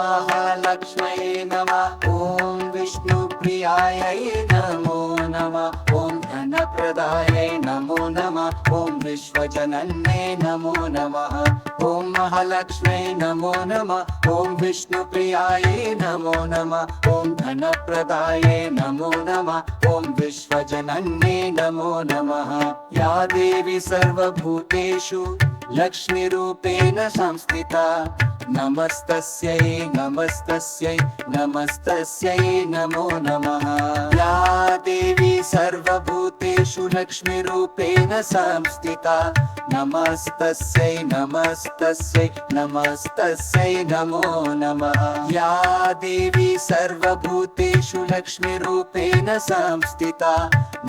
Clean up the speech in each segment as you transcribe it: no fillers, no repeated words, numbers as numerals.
महालक्ष्म्यै नमः। ॐ विष्णुप्रियायै नमो नमः। ॐ धनप्रदायै नमो नमः। ॐ विश्वजनन्यै नमो नमः। ॐ महालक्ष्म्यै नमो नमः। ॐ विष्णुप्रियायै नमो नमः। ॐ धनप्रदायै नमो नमः। ॐ विश्वजनन्यै नमो नमः। या देवी सर्वभूतेषु लक्ष्मीरूपेण संस्थिता, नमस्तस्यै नमस्तस्यै नमस्तस्यै नमो नमः। या देवी सर्वभूतेषु लक्ष्मीरूपेण संस्थिता, नमस्तस्यै नमस्तस्यै नमस्तस्यै नमो नमः। या देवी सर्वभूतेषु लक्ष्मीरूपेण संस्थिता,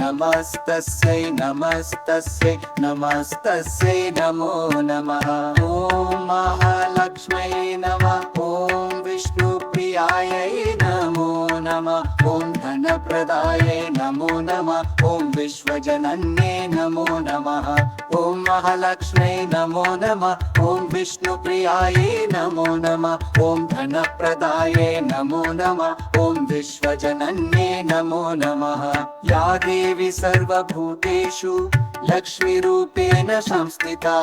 नमस्तस्यै नमस्तस्यै नमस्तस्यै नमो नमः। ॐ महालक्ष्म्यै नमः। ॐ विष्णुप्रियायै नमो नमः। ॐ धनप्रदायै नमो नमः। ॐ विश्वजनन्यै नमो नमः। ॐ महालक्ष्म्यै नमो नमः। ॐ विष्णुप्रियायै नमो नमः। ॐ धनप्रदायै नमो नमः। ॐ विश्वजनन्यै नमो नमः। या देवी सर्वभूतेषु लक्ष्मीरूपेण संस्थिता,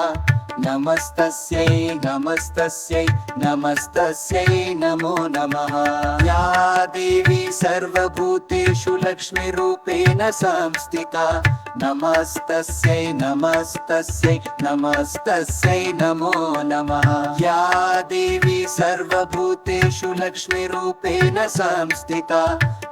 नमस्तस्यै नमस्तस्यै नमस्तस्यै नमो नमः। या देवी सर्वभूतेषु लक्ष्मीरूपेण संस्थिता, नमस्तस्यै नमस्तस्यै नमस्तस्यै नमो नमः। या देवी सर्वभूतेषु लक्ष्मीरूपेण संस्थिता,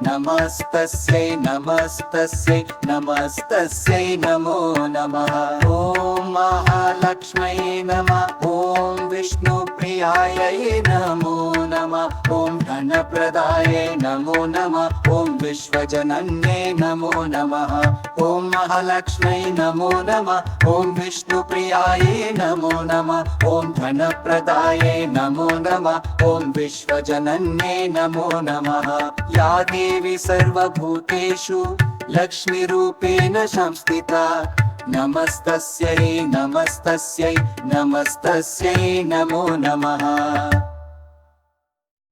नमस्तस्यै नमस्तस्यै नमस्तस्यै नमो नमः। ॐ महालक्ष्म्यै नमः। ॐ विष्णुप्रियायै नमो नमः। ॐ धनप्रदायै नमो नमः। ॐ विश्वजनन्यै नमो नमः। ॐ महालक्ष्म्यै नमो नमः। ॐ विष्णुप्रियायै नमो नमः। ॐ धनप्रदायै नमो नमः। ॐ विश्वजनन्यै नमो नमः। या देवी सर्वभूतेषु लक्ष्मीरूपेण संस्थिता, नमस्तस्यै नमस्तस्यै नमस्तस्यै नमो नमः।